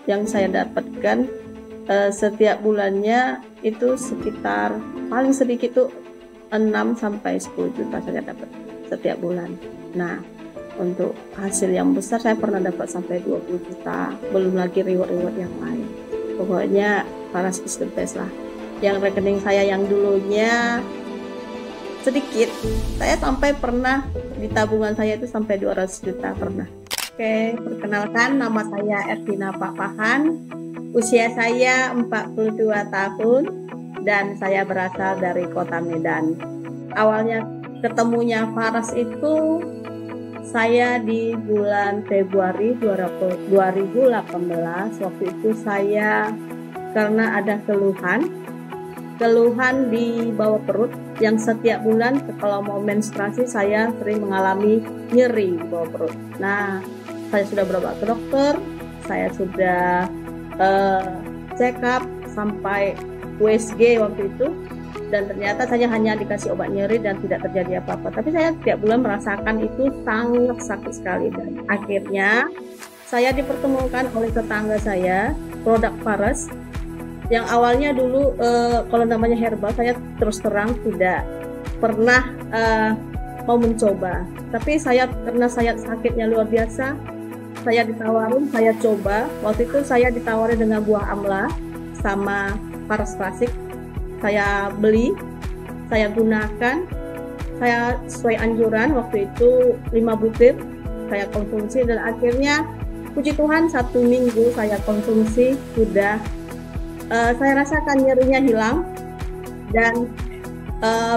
yang saya dapatkan setiap bulannya itu sekitar paling sedikit tuh 6 sampai 10 juta saya dapat setiap bulan. Nah, untuk hasil yang besar saya pernah dapat sampai 20 juta, belum lagi reward-reward yang lain. Pokoknya Paras is the best lah. Yang rekening saya yang dulunya sedikit, saya sampai pernah di tabungan saya itu sampai 200 juta pernah. Oke, perkenalkan, nama saya Ervina Papahan. Usia saya 42 tahun dan saya berasal dari Kota Medan. Awalnya ketemunya Paras itu saya di bulan Februari 2018. Waktu itu saya karena ada keluhan di bawah perut yang setiap bulan kalau mau menstruasi saya sering mengalami nyeri di bawah perut. Nah, saya sudah berobat ke dokter, saya sudah check up sampai USG waktu itu, dan ternyata saya hanya dikasih obat nyeri dan tidak terjadi apa-apa. Tapi saya setiap bulan merasakan itu sangat sakit sekali, dan akhirnya saya dipertemukan oleh tetangga saya produk Paras yang awalnya dulu kalau namanya herbal saya terus terang tidak pernah mau mencoba. Tapi karena saya sakitnya luar biasa, saya ditawarin, saya coba. Waktu itu saya ditawarin dengan buah amla sama Paras Klasik. Saya beli, saya gunakan, saya sesuai anjuran waktu itu 5 butir saya konsumsi, dan akhirnya puji Tuhan 1 minggu saya konsumsi sudah saya rasakan nyerinya hilang dan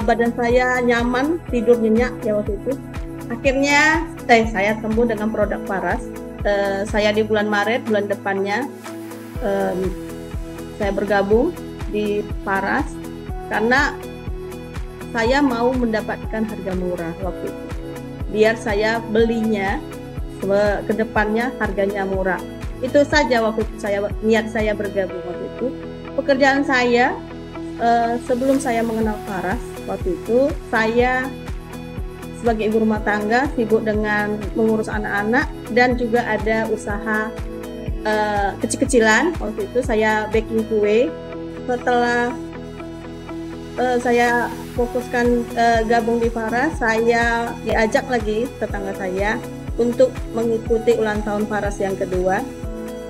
badan saya nyaman, tidur nyenyak ya waktu itu. Akhirnya saya sembuh dengan produk Paras. Saya di bulan Maret, bulan depannya saya bergabung di Paras karena saya mau mendapatkan harga murah waktu itu, biar saya belinya ke depannya harganya murah. Itu saja waktu itu niat saya bergabung waktu itu. Pekerjaan saya sebelum saya mengenal Paras, waktu itu saya sebagai ibu rumah tangga sibuk dengan mengurus anak-anak dan juga ada usaha kecil-kecilan. Waktu itu saya baking kue. Setelah saya fokuskan gabung di Paras, saya diajak lagi tetangga saya untuk mengikuti ulang tahun Paras yang kedua.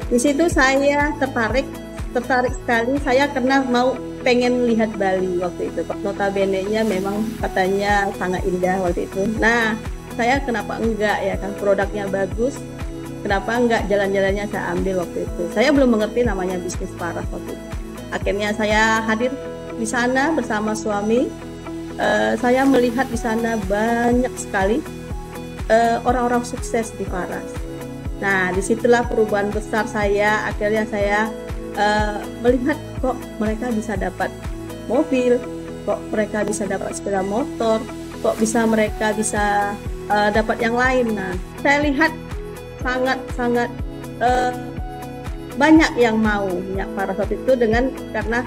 Di situ saya tertarik sekali saya karena pengen lihat Bali waktu itu. Notabene-nya memang katanya sangat indah waktu itu. Nah, saya kenapa enggak ya kan, produknya bagus. Kenapa enggak jalan-jalannya saya ambil waktu itu. Saya belum mengerti namanya bisnis Paras waktu itu. Akhirnya saya hadir di sana bersama suami. Saya melihat di sana banyak sekali orang-orang sukses di Paras. Nah, disitulah perubahan besar saya. Akhirnya saya melihat kok mereka bisa dapat mobil, kok mereka bisa dapat sepeda motor, kok mereka bisa dapat yang lain. Nah, saya lihat sangat banyak yang mau minyak Paras waktu itu, karena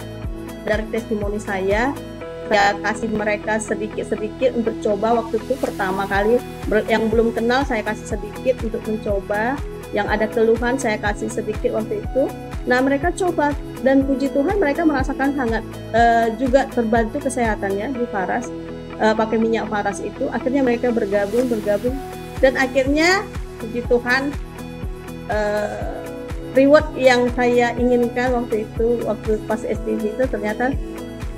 dari testimoni saya kasih mereka sedikit-sedikit untuk coba. Waktu itu pertama kali yang belum kenal saya kasih sedikit untuk mencoba, yang ada keluhan saya kasih sedikit waktu itu. Nah, mereka coba dan puji Tuhan mereka merasakan sangat juga terbantu kesehatannya di Paras, pakai minyak Paras itu. Akhirnya mereka bergabung dan akhirnya puji Tuhan reward yang saya inginkan waktu pas SDG itu ternyata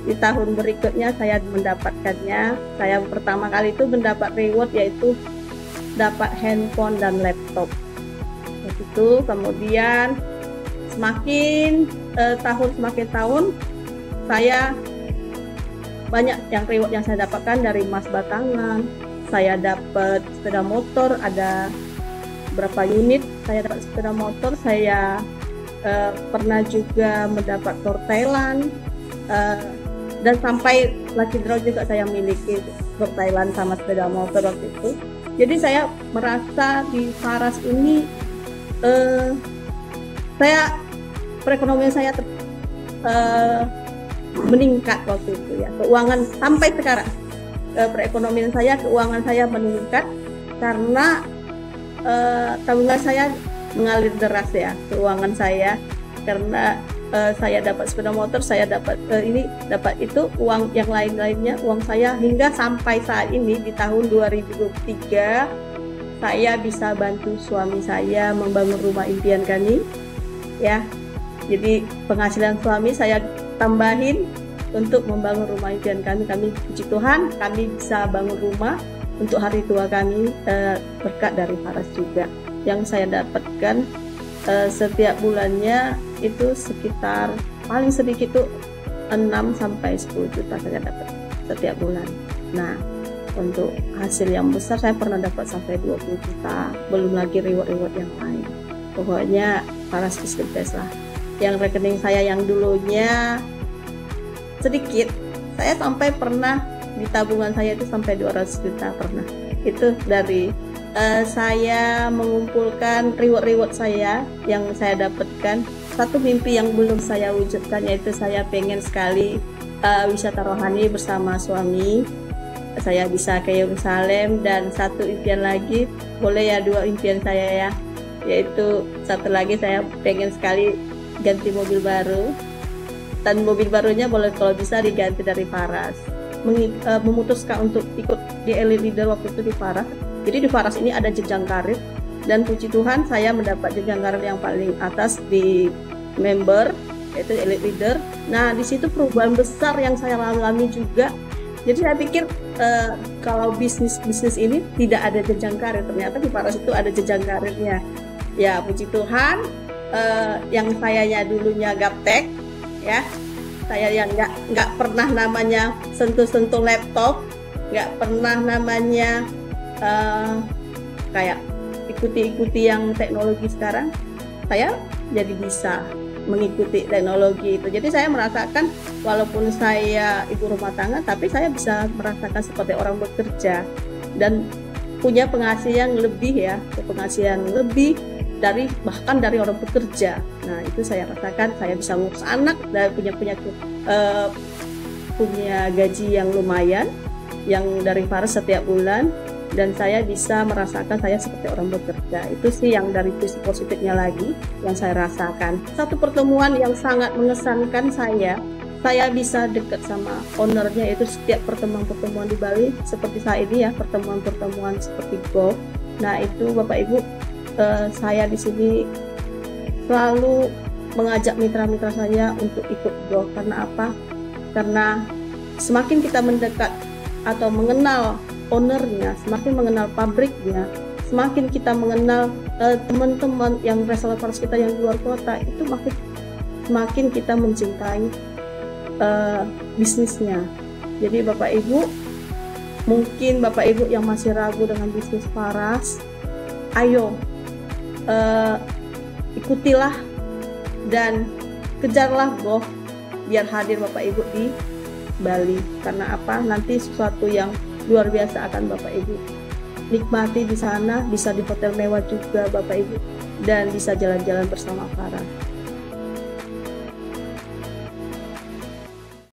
di tahun berikutnya saya mendapatkannya. Saya pertama kali itu mendapat reward yaitu dapat handphone dan laptop. Begitu, kemudian semakin tahun saya banyak yang reward yang saya dapatkan dari emas batangan. Saya dapat sepeda motor, ada berapa unit saya dapat sepeda motor. Saya pernah juga mendapat tour Thailand, dan sampai Lucky Draw juga saya miliki tour Thailand sama sepeda motor waktu itu. Jadi saya merasa di Paras ini perekonomian saya meningkat waktu itu ya. Keuangan sampai sekarang keuangan saya meningkat karena tabungan saya mengalir deras ya keuangan saya, karena saya dapat sepeda motor, saya dapat ini, dapat itu, uang yang lain-lainnya, uang saya hingga sampai saat ini di tahun 2023 saya bisa bantu suami saya membangun rumah impian kami ya. Jadi penghasilan suami saya tambahin untuk membangun rumah impian kami. Puji Tuhan, kami bisa bangun rumah untuk hari tua kami, berkat dari Faras juga. Yang saya dapatkan setiap bulannya itu sekitar paling sedikit tuh 6-10 juta saya dapat setiap bulan. Nah, untuk hasil yang besar saya pernah dapat sampai 20 juta, belum lagi reward-reward yang lain. Pokoknya Faras is the best lah. Yang rekening saya yang dulunya sedikit, saya sampai pernah di tabungan saya itu sampai 200 juta pernah. Itu dari saya mengumpulkan reward-reward saya yang saya dapatkan. Satu mimpi yang belum saya wujudkan yaitu saya pengen sekali wisata rohani bersama suami. Saya bisa ke Yerusalem, dan satu impian lagi, boleh ya 2 impian saya ya, yaitu satu lagi saya pengen sekali ganti mobil baru, dan mobil barunya boleh kalau bisa diganti dari Faras. Memutuskan untuk ikut di Elite Leader waktu itu di Faras. Jadi di Faras ini ada jenjang karir, dan puji Tuhan saya mendapat jenjang karir yang paling atas di member, yaitu Elite Leader. Nah, di situ perubahan besar yang saya alami juga. Jadi saya pikir kalau bisnis ini tidak ada jenjang karir, ternyata di Faras itu ada jenjang karirnya. Ya puji Tuhan, yang sayanya dulunya gaptek, ya, saya yang nggak pernah namanya sentuh-sentuh laptop, nggak pernah namanya kayak ikuti yang teknologi sekarang, saya jadi bisa mengikuti teknologi itu. Jadi saya merasakan walaupun saya ibu rumah tangga, tapi saya bisa merasakan seperti orang bekerja dan punya penghasilan lebih ya, penghasilan lebih bahkan dari orang bekerja. Nah, itu saya rasakan, saya bisa ngurus anak dan punya gaji yang lumayan yang dari Faras setiap bulan, dan saya bisa merasakan saya seperti orang bekerja. Itu sih yang dari sisi positifnya lagi yang saya rasakan. Satu pertemuan yang sangat mengesankan saya bisa dekat sama ownernya, itu setiap pertemuan di Bali seperti saat ini ya, pertemuan seperti golf. Nah, itu Bapak Ibu, saya di sini selalu mengajak mitra-mitra saya untuk ikut golf. Karena apa? Karena semakin kita mendekat atau mengenal ownernya, semakin mengenal pabriknya, semakin kita mengenal teman-teman yang reseller Faras kita yang di luar kota, itu semakin kita mencintai bisnisnya. Jadi Bapak Ibu, mungkin Bapak Ibu yang masih ragu dengan bisnis Faras, ayo ikutilah dan kejarlah golf biar hadir Bapak Ibu di Bali. Karena apa? Nanti sesuatu yang luar biasa akan Bapak Ibu nikmati di sana, bisa di hotel mewah juga Bapak Ibu, dan bisa jalan-jalan bersama Faras.